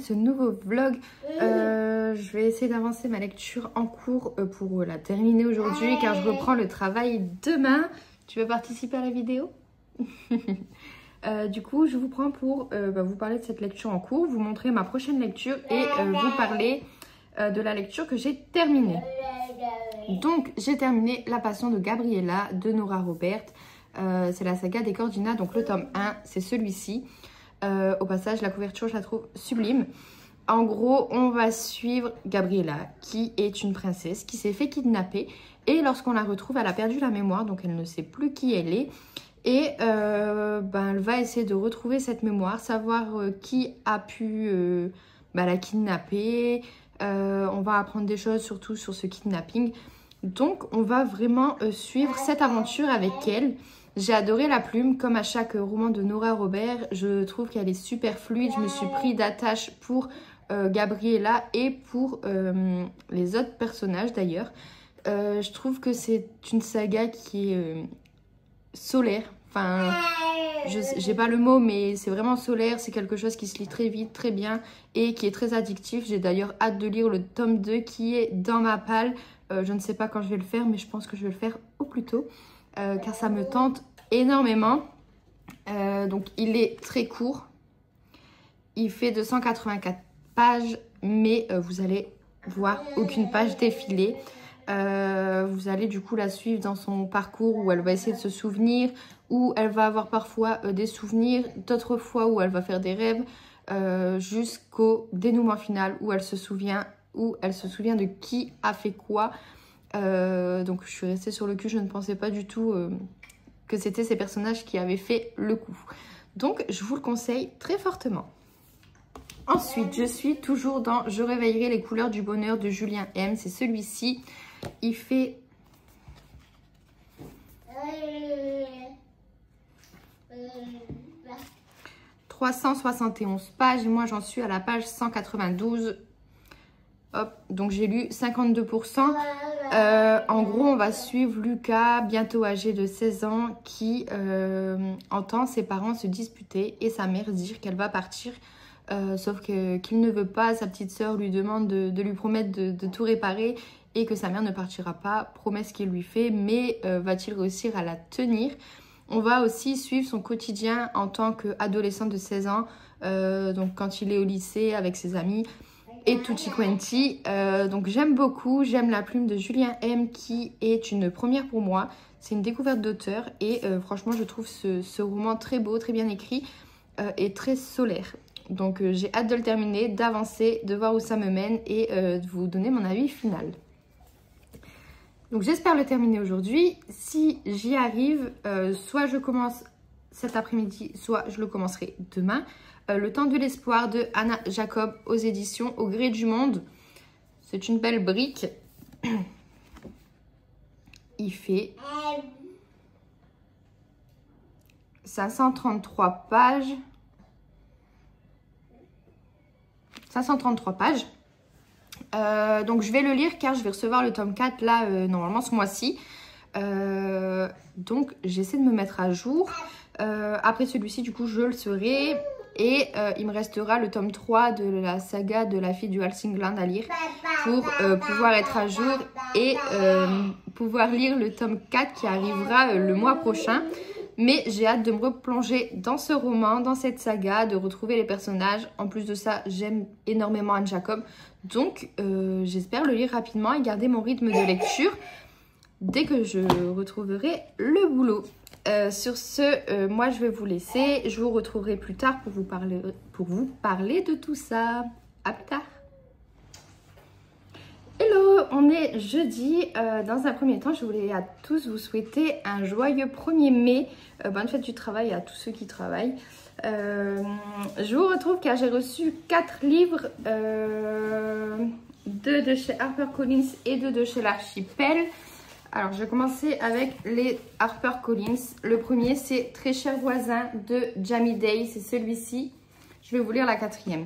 ce nouveau vlog. Je vais essayer d'avancer ma lecture en cours pour la terminer aujourd'hui car je reprends le travail demain. Tu veux participer à la vidéo? Du coup, je vous prends pour vous parler de cette lecture en cours, vous montrer ma prochaine lecture et vous parler de la lecture que j'ai terminée. Donc, j'ai terminé La Passion de Gabriella de Nora Robert. C'est la saga des Cordinas, donc le tome 1, c'est celui-ci. Au passage, la couverture, je la trouve sublime. En gros, on va suivre Gabriella, qui est une princesse qui s'est fait kidnapper. Et lorsqu'on la retrouve, elle a perdu la mémoire, donc elle ne sait plus qui elle est. Et elle va essayer de retrouver cette mémoire, savoir qui a pu la kidnapper. On va apprendre des choses surtout sur ce kidnapping. Donc, on va vraiment suivre cette aventure avec elle. J'ai adoré la plume, comme à chaque roman de Nora Robert. Je trouve qu'elle est super fluide. Je me suis pris d'attache pour Gabriella et pour les autres personnages d'ailleurs. Je trouve que c'est une saga qui est solaire. Enfin, j'ai pas le mot, mais c'est vraiment solaire. C'est quelque chose qui se lit très vite, très bien et qui est très addictif. J'ai d'ailleurs hâte de lire le tome 2 qui est dans ma palle. Je ne sais pas quand je vais le faire, mais je pense que je vais le faire au plus tôt. Car ça me tente énormément. Donc il est très court. Il fait 284 pages, mais vous allez voir aucune page défilée. Vous allez du coup la suivre dans son parcours où elle va essayer de se souvenir, où elle va avoir parfois des souvenirs, d'autres fois où elle va faire des rêves, jusqu'au dénouement final où elle se souvient de qui a fait quoi. Donc je suis restée sur le cul, je ne pensais pas du tout que c'était ces personnages qui avaient fait le coup. Donc je vous le conseille très fortement. Ensuite, je suis toujours dans Je réveillerai les couleurs du bonheur de Julien M. C'est celui-ci. Il fait 371 pages. Moi, j'en suis à la page 192. Hop, donc j'ai lu 52%. En gros, on va suivre Lucas, bientôt âgé de 16 ans, qui entend ses parents se disputer et sa mère dire qu'elle va partir. Sauf qu'il ne veut pas, sa petite sœur lui demande de lui promettre de tout réparer et que sa mère ne partira pas, promesse qu'il lui fait, mais va-t-il réussir à la tenir? On va aussi suivre son quotidien en tant qu'adolescent de 16 ans, donc quand il est au lycée avec ses amis et tutti quanti. Donc j'aime beaucoup, j'aime la plume de Julien M qui est une première pour moi. C'est une découverte d'auteur et franchement je trouve ce roman très beau, très bien écrit et très solaire. Donc j'ai hâte de le terminer, d'avancer, de voir où ça me mène et de vous donner mon avis final. Donc j'espère le terminer aujourd'hui. Si j'y arrive, soit je commence cet après-midi, soit je le commencerai demain. Le temps de l'espoir de Anna Jacob aux éditions Au gré du monde. C'est une belle brique. Il fait 533 pages. 533 pages. Donc je vais le lire car je vais recevoir le tome 4 là normalement ce mois-ci. Donc j'essaie de me mettre à jour. Après celui-ci du coup je le serai. Et il me restera le tome 3 de la saga de la fille du Hälsingland à lire pour pouvoir être à jour et pouvoir lire le tome 4 qui arrivera le mois prochain. Mais j'ai hâte de me replonger dans ce roman, dans cette saga, de retrouver les personnages. En plus de ça, j'aime énormément Anne Jacob. Donc, j'espère le lire rapidement et garder mon rythme de lecture dès que je retrouverai le boulot. Sur ce, moi, je vais vous laisser. Je vous retrouverai plus tard pour vous parler de tout ça. À plus tard. Hello, on est jeudi. Dans un premier temps, je voulais à tous vous souhaiter un joyeux 1er mai. Bonne fête du travail à tous ceux qui travaillent. Je vous retrouve car j'ai reçu 4 livres, 2 de chez HarperCollins et 2 de chez l'Archipel. Alors, je vais commencer avec les HarperCollins. Le premier, c'est Très cher voisin de Jamie Day. C'est celui-ci. Je vais vous lire la 4e.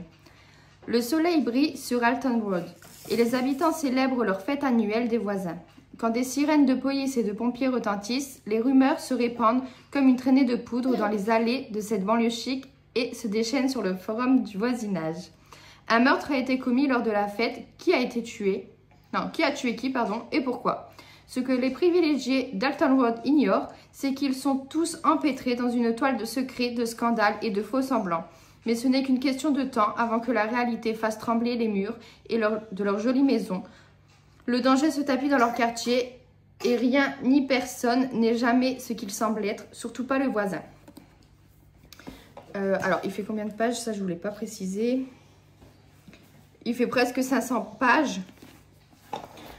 Le soleil brille sur Alton Road et les habitants célèbrent leur fête annuelle des voisins. Quand des sirènes de police et de pompiers retentissent, les rumeurs se répandent comme une traînée de poudre dans les allées de cette banlieue chic et se déchaînent sur le forum du voisinage. Un meurtre a été commis lors de la fête. Qui a tué qui, pardon, et pourquoi? Ce que les privilégiés d'Alton Road ignorent, c'est qu'ils sont tous empêtrés dans une toile de secrets, de scandales et de faux semblants. Mais ce n'est qu'une question de temps avant que la réalité fasse trembler les murs de leur jolie maison. Le danger se tapit dans leur quartier et rien ni personne n'est jamais ce qu'il semble être, surtout pas le voisin. Alors, il fait combien de pages? Ça, je ne voulais pas préciser. Il fait presque 500 pages.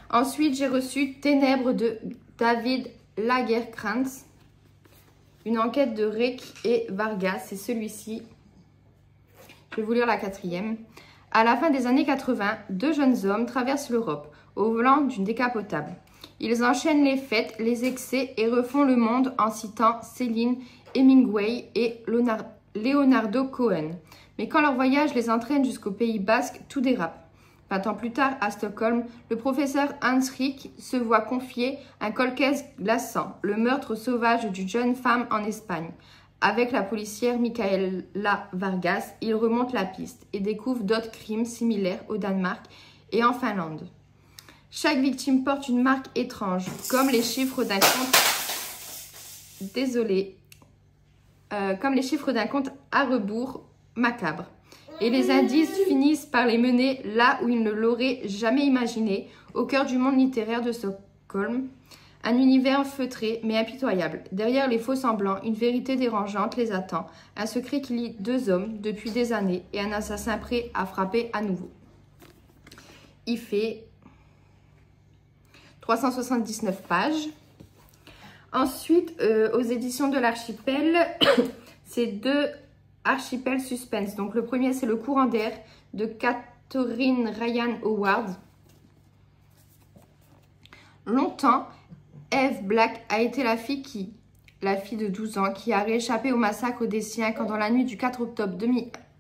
Ensuite, j'ai reçu Ténèbres de David Lagercrantz. Une enquête de Rick et Vargas. C'est celui-ci. Je vais vous lire la 4e. À la fin des années 80, 2 jeunes hommes traversent l'Europe au volant d'une décapotable. Ils enchaînent les fêtes, les excès et refont le monde en citant Céline Hemingway et Leonardo Cohen. Mais quand leur voyage les entraîne jusqu'au Pays Basque, tout dérape. 20 ans plus tard, à Stockholm, le professeur Hans Rick se voit confier un colcaise glaçant, le meurtre sauvage d'une jeune femme en Espagne. Avec la policière Michaela Vargas, il remonte la piste et découvre d'autres crimes similaires au Danemark et en Finlande. Chaque victime porte une marque étrange, comme les chiffres d'un compte... comme les chiffres d'un compte à rebours macabre. Et les indices finissent par les mener là où ils ne l'auraient jamais imaginé, au cœur du monde littéraire de Stockholm. Un univers feutré mais impitoyable. Derrière les faux semblants, une vérité dérangeante les attend. Un secret qui lie 2 hommes depuis des années et un assassin prêt à frapper à nouveau. Il fait 379 pages. Ensuite, aux éditions de l'Archipel, c'est 2 Archipel Suspense. Donc le premier, c'est Le courant d'air de Catherine Ryan Howard. Longtemps, Eve Black a été la fille de 12 ans qui a rééchappé au massacre des siens quand dans la nuit du 4 octobre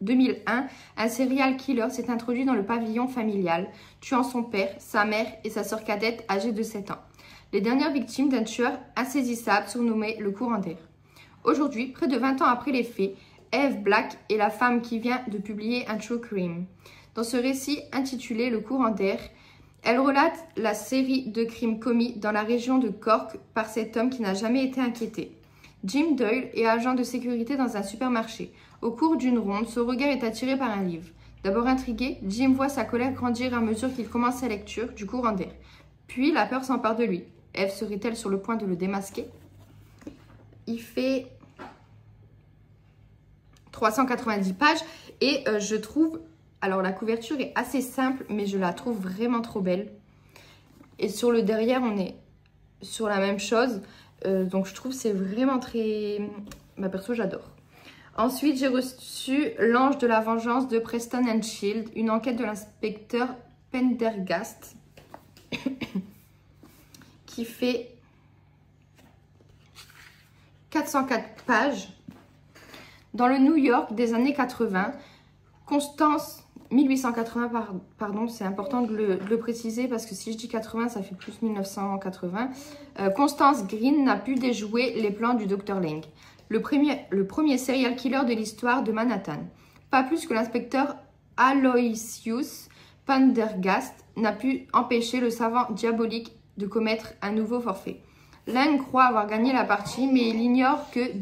2001, un serial killer s'est introduit dans le pavillon familial, tuant son père, sa mère et sa sœur cadette âgée de 7 ans. Les dernières victimes d'un tueur insaisissable surnommé le courant d'air. Aujourd'hui, près de 20 ans après les faits, Eve Black est la femme qui vient de publier un true crime. Dans ce récit intitulé Le courant d'air, elle relate la série de crimes commis dans la région de Cork par cet homme qui n'a jamais été inquiété. Jim Doyle est agent de sécurité dans un supermarché. Au cours d'une ronde, son regard est attiré par un livre. D'abord intrigué, Jim voit sa colère grandir à mesure qu'il commence sa lecture du courant d'air. Puis la peur s'empare de lui. Eve serait-elle sur le point de le démasquer? Il fait 390 pages et je trouve, alors la couverture est assez simple mais je la trouve vraiment trop belle et sur le derrière on est sur la même chose, donc je trouve c'est vraiment très, perso j'adore. Ensuite j'ai reçu L'ange de la vengeance de Preston and Shield, une enquête de l'inspecteur Pendergast qui fait 404 pages. Dans le New York des années 80, Constance, 1880, pardon, c'est important de le préciser parce que si je dis 80, ça fait plus 1980. Constance Green n'a pu déjouer les plans du Dr. Lang, le premier serial killer de l'histoire de Manhattan. Pas plus que l'inspecteur Aloysius Pendergast n'a pu empêcher le savant diabolique de commettre un nouveau forfait. Lang croit avoir gagné la partie, mais il ignore que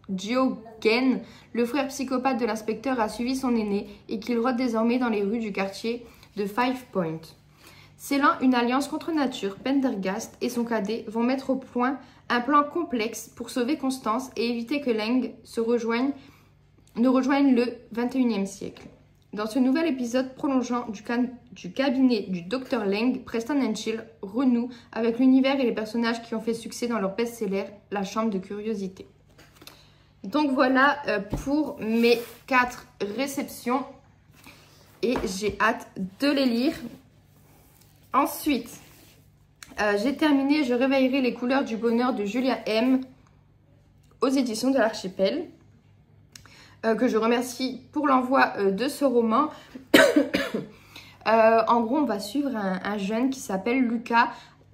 Diogen, le frère psychopathe de l'inspecteur, a suivi son aîné et qu'il rôde désormais dans les rues du quartier de Five Point. Scellant une alliance contre nature, Pendergast et son cadet vont mettre au point un plan complexe pour sauver Constance et éviter que Lang ne rejoigne le XXIe siècle. Dans ce nouvel épisode prolongeant du cabinet du Dr. Lang, Preston and Shield renoue avec l'univers et les personnages qui ont fait succès dans leur best-seller La Chambre de curiosité. Donc voilà pour mes 4 réceptions et j'ai hâte de les lire. Ensuite, j'ai terminé Je réveillerai les couleurs du bonheur de Julia M. aux éditions de l'Archipel. Que je remercie pour l'envoi de ce roman. En gros, on va suivre un jeune qui s'appelle Lucas,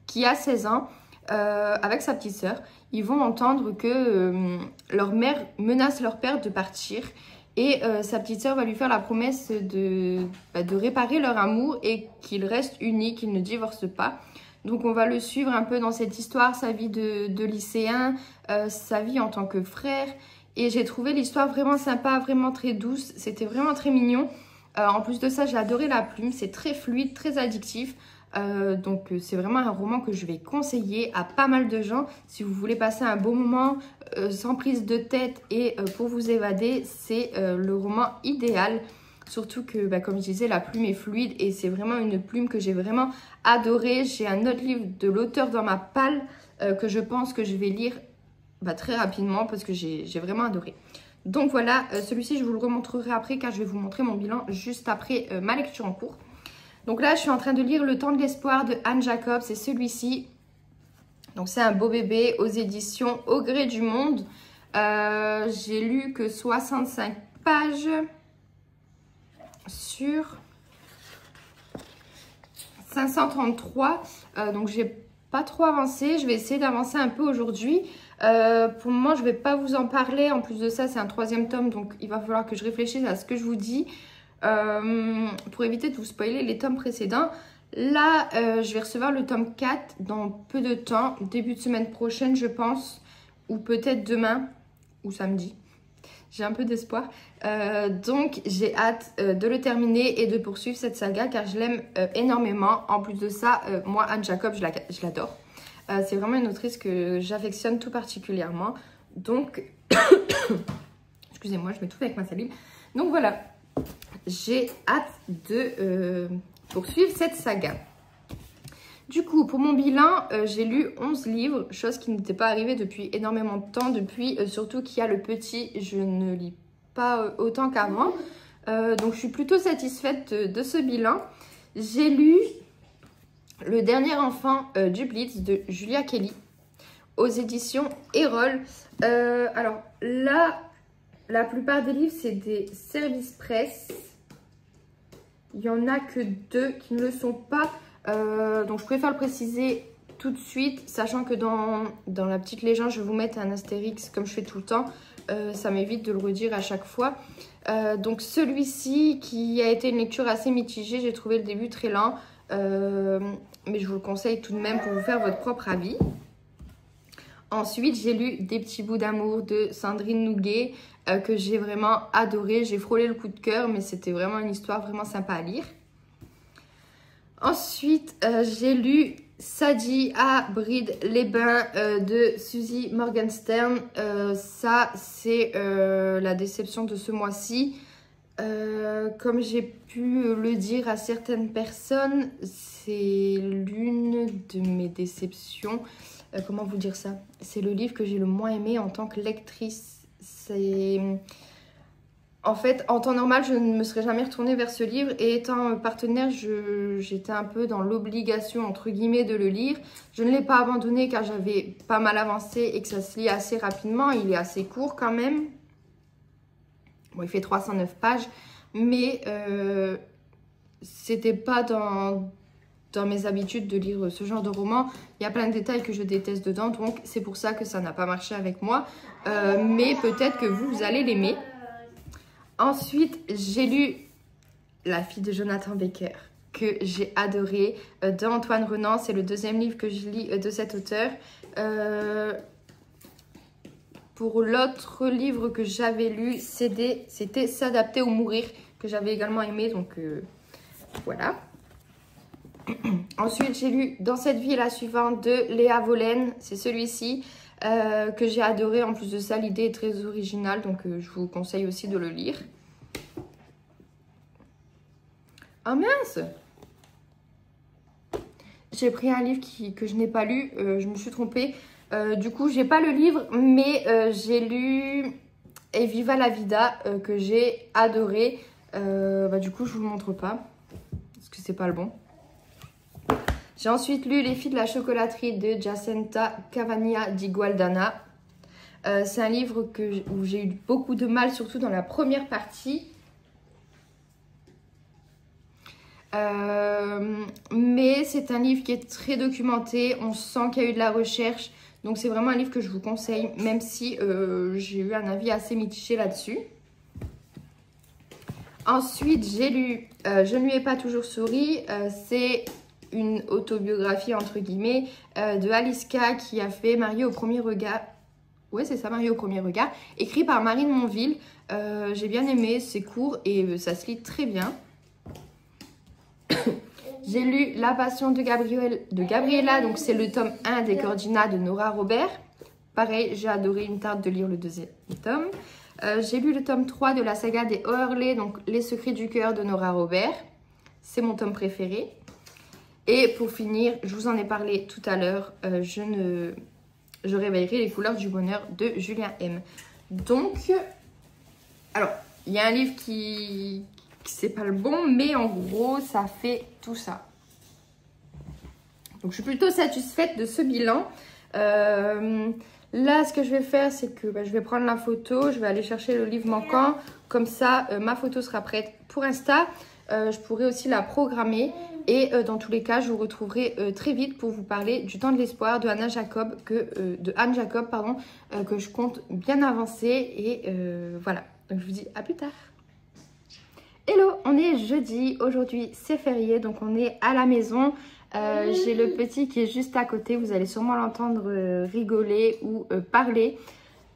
qui a 16 ans, avec sa petite sœur. Ils vont entendre que leur mère menace leur père de partir Et sa petite sœur va lui faire la promesse de réparer leur amour et qu'ils restent unis, qu'ils ne divorcent pas. Donc on va le suivre un peu dans cette histoire, sa vie de lycéen, sa vie en tant que frère. Et j'ai trouvé l'histoire vraiment sympa, vraiment très douce. C'était vraiment très mignon. En plus de ça, j'ai adoré la plume. C'est très fluide, très addictif. Donc c'est vraiment un roman que je vais conseiller à pas mal de gens. Si vous voulez passer un bon moment sans prise de tête et pour vous évader, c'est le roman idéal. Surtout que, comme je disais, la plume est fluide et c'est vraiment une plume que j'ai vraiment adorée. J'ai un autre livre de l'auteur dans ma palle que je pense que je vais lire très rapidement parce que j'ai vraiment adoré. Donc voilà, celui-ci je vous le remontrerai après car je vais vous montrer mon bilan juste après ma lecture en cours. Donc là je suis en train de lire Le Temps de l'espoir de Anne Jacob, c'est celui-ci. Donc c'est un beau bébé aux éditions Au Gré du Monde. J'ai lu que 65 pages sur 533. Donc j'ai pas trop avancé, je vais essayer d'avancer un peu aujourd'hui. Pour le moment, je ne vais pas vous en parler. En plus de ça, c'est un 3e tome, donc il va falloir que je réfléchisse à ce que je vous dis pour éviter de vous spoiler les tomes précédents. Là, je vais recevoir le tome 4 dans peu de temps, début de semaine prochaine, je pense, ou peut-être demain ou samedi. J'ai un peu d'espoir. Donc, j'ai hâte de le terminer et de poursuivre cette saga car je l'aime énormément. En plus de ça, moi, Anne Jacob, je l'adore. C'est vraiment une autrice que j'affectionne tout particulièrement. Donc, excusez-moi, je m'étouffe avec ma salive. Donc voilà, j'ai hâte de poursuivre cette saga. Du coup, pour mon bilan, j'ai lu 11 livres, chose qui n'était pas arrivée depuis énormément de temps. Depuis, surtout qu'il y a le petit, je ne lis pas autant qu'avant. Donc, je suis plutôt satisfaite de ce bilan. J'ai lu Le Dernier Enfant du Blitz de Julia Kelly aux éditions Erol. Alors là, la plupart des livres, c'est des services presse. Il n'y en a que 2 qui ne le sont pas. Donc je préfère le préciser tout de suite, sachant que dans la petite légende, je vais vous mettre un astérix comme je fais tout le temps. Ça m'évite de le redire à chaque fois. Donc celui-ci qui a été une lecture assez mitigée, j'ai trouvé le début très lent. Mais je vous le conseille tout de même pour vous faire votre propre avis. Ensuite, j'ai lu Des petits bouts d'amour de Sandrine Nouguet que j'ai vraiment adoré. J'ai frôlé le coup de cœur, mais c'était vraiment une histoire vraiment sympa à lire. Ensuite, j'ai lu Sadie à Bride-les-Bains de Suzy Morgenstern. Ça, c'est la déception de ce mois-ci. Comme j'ai pu le dire à certaines personnes, c'est l'une de mes déceptions. Comment vous dire ça? C'est le livre que j'ai le moins aimé en tant que lectrice. En fait, en temps normal, je ne me serais jamais retournée vers ce livre. Et étant partenaire, j'étais un peu dans l'obligation, entre guillemets, de le lire. Je ne l'ai pas abandonné car j'avais pas mal avancé et que ça se lit assez rapidement. Il est assez court quand même. Bon, il fait 309 pages. Mais c'était pas dans mes habitudes de lire ce genre de roman. Il y a plein de détails que je déteste dedans. Donc, c'est pour ça que ça n'a pas marché avec moi. Mais peut-être que vous allez l'aimer. Ensuite, j'ai lu La fille de Jonathan Baker, que j'ai adoré, de Antoine Renan. C'est le 2e livre que je lis de cet auteur. Pour l'autre livre que j'avais lu, c'était S'adapter ou mourir, que j'avais également aimé. Donc, voilà. Ensuite, j'ai lu Dans cette vie et la suivante de Léa Vollen. C'est celui-ci. Que j'ai adoré. En plus de ça, l'idée est très originale, donc je vous conseille aussi de le lire. Ah mince! J'ai pris un livre que je n'ai pas lu, je me suis trompée. Du coup, j'ai pas le livre, mais j'ai lu Et Viva la Vida, que j'ai adoré. Du coup, je vous le montre pas, parce que c'est pas le bon. J'ai ensuite lu Les filles de la chocolaterie de Jacinta Cavagna di Gualdana. C'est un livre où j'ai eu beaucoup de mal, surtout dans la première partie. Mais c'est un livre qui est très documenté. On sent qu'il y a eu de la recherche. Donc c'est vraiment un livre que je vous conseille, même si j'ai eu un avis assez mitigé là-dessus. Ensuite, j'ai lu Je ne lui ai pas toujours souri. C'est une autobiographie, entre guillemets, de Aliska qui a fait Mariée au premier regard. Ouais, c'est ça, Mariée au premier regard. Écrit par Marine Monville. J'ai bien aimé, c'est court et ça se lit très bien. J'ai lu La Passion de Gabriella, donc c'est le tome 1 des Coordinats de Nora Robert. Pareil, j'ai adoré, il me tarde de lire le deuxième tome. J'ai lu le tome 3 de la saga des Oerlé, donc Les Secrets du Cœur de Nora Robert. C'est mon tome préféré. Et pour finir, je vous en ai parlé tout à l'heure, je réveillerai les couleurs du bonheur de Julien M. Donc, alors, il y a un livre qui c'est pas le bon, mais en gros, ça fait tout ça. Donc, je suis plutôt satisfaite de ce bilan. Là, ce que je vais faire, c'est que je vais prendre la photo, je vais aller chercher le livre manquant. Comme ça, ma photo sera prête pour Insta. Je pourrai aussi la programmer. Et dans tous les cas, je vous retrouverai très vite pour vous parler du Temps de l'espoir de Anne Jacob, que je compte bien avancer. Et voilà, donc je vous dis à plus tard. Hello, on est jeudi, aujourd'hui c'est férié, donc on est à la maison. J'ai le petit qui est juste à côté, vous allez sûrement l'entendre rigoler ou parler.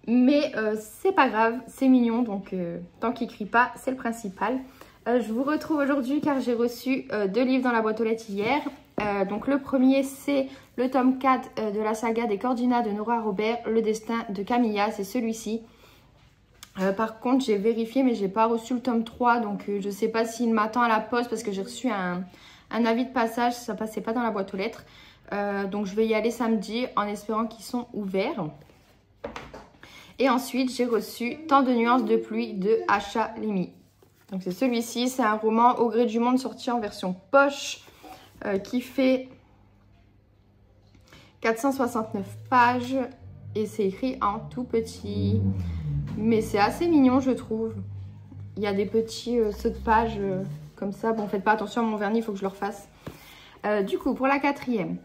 Mais c'est pas grave, c'est mignon, donc tant qu'il crie pas, c'est le principal. Je vous retrouve aujourd'hui car j'ai reçu 2 livres dans la boîte aux lettres hier. Donc le premier c'est le tome 4 de la saga des Coordinats de Nora Robert, Le Destin de Camilla, c'est celui-ci. Par contre j'ai vérifié mais j'ai pas reçu le tome 3, donc je sais pas s'il m'attend à la poste parce que j'ai reçu un avis de passage, ça passait pas dans la boîte aux lettres. Donc je vais y aller samedi en espérant qu'ils sont ouverts. Et ensuite j'ai reçu Tant de nuances de pluie de Asha Lemi. Donc c'est celui-ci, c'est un roman Au gré du monde sorti en version poche qui fait 469 pages et c'est écrit en tout petit. Mais c'est assez mignon je trouve. Il y a des petits sauts de pages comme ça. Bon, faites pas attention à mon vernis, il faut que je le refasse. Du coup, pour la 4e,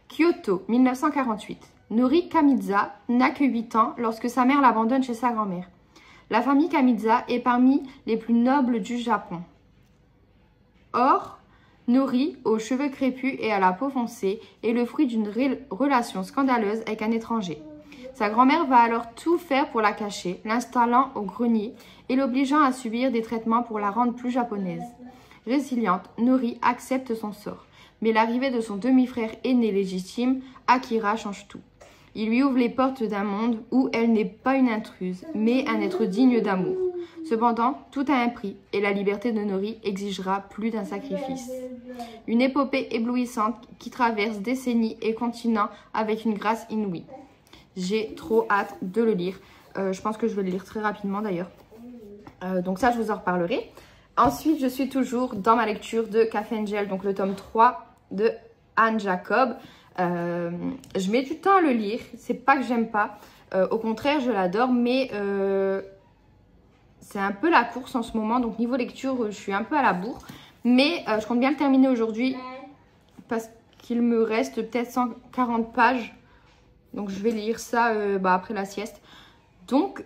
Kyoto, 1948. Nori Kamiza n'a que 8 ans lorsque sa mère l'abandonne chez sa grand-mère. La famille Kamiza est parmi les plus nobles du Japon. Or, Nori, aux cheveux crépus et à la peau foncée, est le fruit d'une relation scandaleuse avec un étranger. Sa grand-mère va alors tout faire pour la cacher, l'installant au grenier et l'obligeant à subir des traitements pour la rendre plus japonaise. Résiliente, Nori accepte son sort, mais l'arrivée de son demi-frère aîné légitime, Akira, change tout. Il lui ouvre les portes d'un monde où elle n'est pas une intruse, mais un être digne d'amour. Cependant, tout a un prix et la liberté de Nori exigera plus d'un sacrifice. Une épopée éblouissante qui traverse décennies et continents avec une grâce inouïe. J'ai trop hâte de le lire. Je pense que je vais le lire très rapidement d'ailleurs. Donc ça, je vous en reparlerai. Ensuite, je suis toujours dans ma lecture de Café Angel, donc le tome 3 de Anne Jacob. Je mets du temps à le lire. C'est pas que j'aime pas. Au contraire, je l'adore, mais c'est un peu la course en ce moment. Donc niveau lecture, je suis un peu à la bourre. Mais je compte bien le terminer aujourd'hui parce qu'il me reste peut-être 140 pages. Donc je vais lire ça après la sieste. Donc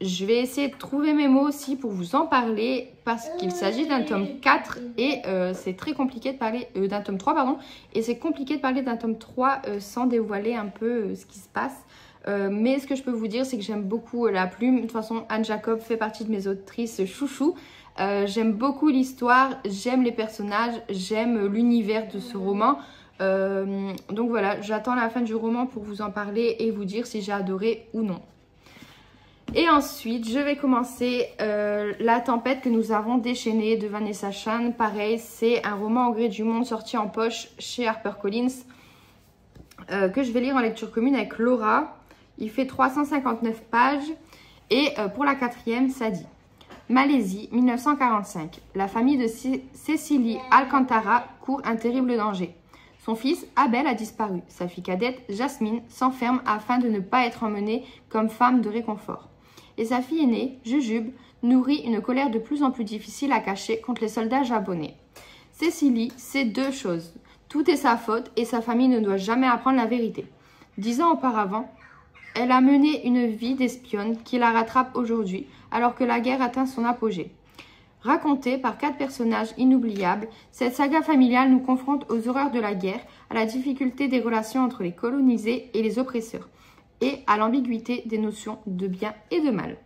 je vais essayer de trouver mes mots aussi pour vous en parler parce qu'il s'agit d'un tome 4 et c'est très compliqué de parler d'un tome 3 pardon. Et c'est compliqué de parler d'un tome 3 sans dévoiler un peu ce qui se passe. Mais ce que je peux vous dire, c'est que j'aime beaucoup la plume. De toute façon, Anne Jacob fait partie de mes autrices chouchou. J'aime beaucoup l'histoire, j'aime les personnages, j'aime l'univers de ce roman. Donc voilà, j'attends la fin du roman pour vous en parler et vous dire si j'ai adoré ou non. Et ensuite, je vais commencer La tempête que nous avons déchaînée de Vanessa Chan. Pareil, c'est un roman au gré du monde sorti en poche chez HarperCollins que je vais lire en lecture commune avec Laura. Il fait 359 pages et pour la 4e, ça dit Malaisie, 1945. La famille de Cecilie Alcantara court un terrible danger. Son fils, Abel, a disparu. Sa fille cadette, Jasmine, s'enferme afin de ne pas être emmenée comme femme de réconfort. Et sa fille aînée, Jujube, nourrit une colère de plus en plus difficile à cacher contre les soldats japonais. Cécilie sait 2 choses. Tout est sa faute et sa famille ne doit jamais apprendre la vérité. 10 ans auparavant, elle a mené une vie d'espionne qui la rattrape aujourd'hui alors que la guerre atteint son apogée. Racontée par 4 personnages inoubliables, cette saga familiale nous confronte aux horreurs de la guerre, à la difficulté des relations entre les colonisés et les oppresseurs, et à l'ambiguïté des notions de bien et de mal.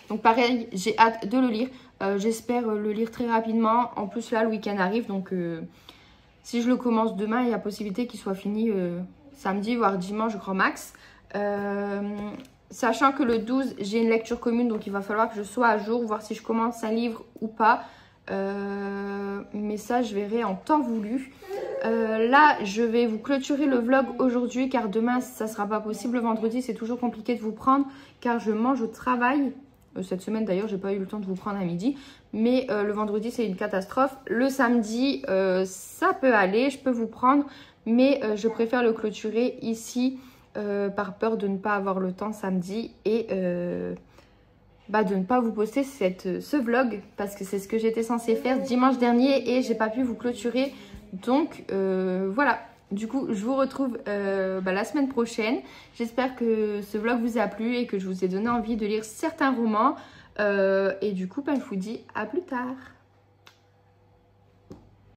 Donc pareil, j'ai hâte de le lire. J'espère le lire très rapidement. En plus là, le week-end arrive, donc si je le commence demain, il y a possibilité qu'il soit fini samedi, voire dimanche, grand max. Sachant que le 12, j'ai une lecture commune, donc il va falloir que je sois à jour, voir si je commence un livre ou pas. Mais ça, je verrai en temps voulu. Là, je vais vous clôturer le vlog aujourd'hui, car demain, ça ne sera pas possible. Le vendredi, c'est toujours compliqué de vous prendre, car je mange au travail. Cette semaine, d'ailleurs, j'ai pas eu le temps de vous prendre à midi. Mais le vendredi, c'est une catastrophe. Le samedi, ça peut aller, je peux vous prendre. Mais je préfère le clôturer ici. Par peur de ne pas avoir le temps samedi et de ne pas vous poster ce vlog parce que c'est ce que j'étais censée faire dimanche dernier et j'ai pas pu vous clôturer. Donc voilà, du coup je vous retrouve la semaine prochaine. J'espère que ce vlog vous a plu et que je vous ai donné envie de lire certains romans et du coup je vous dis à plus tard.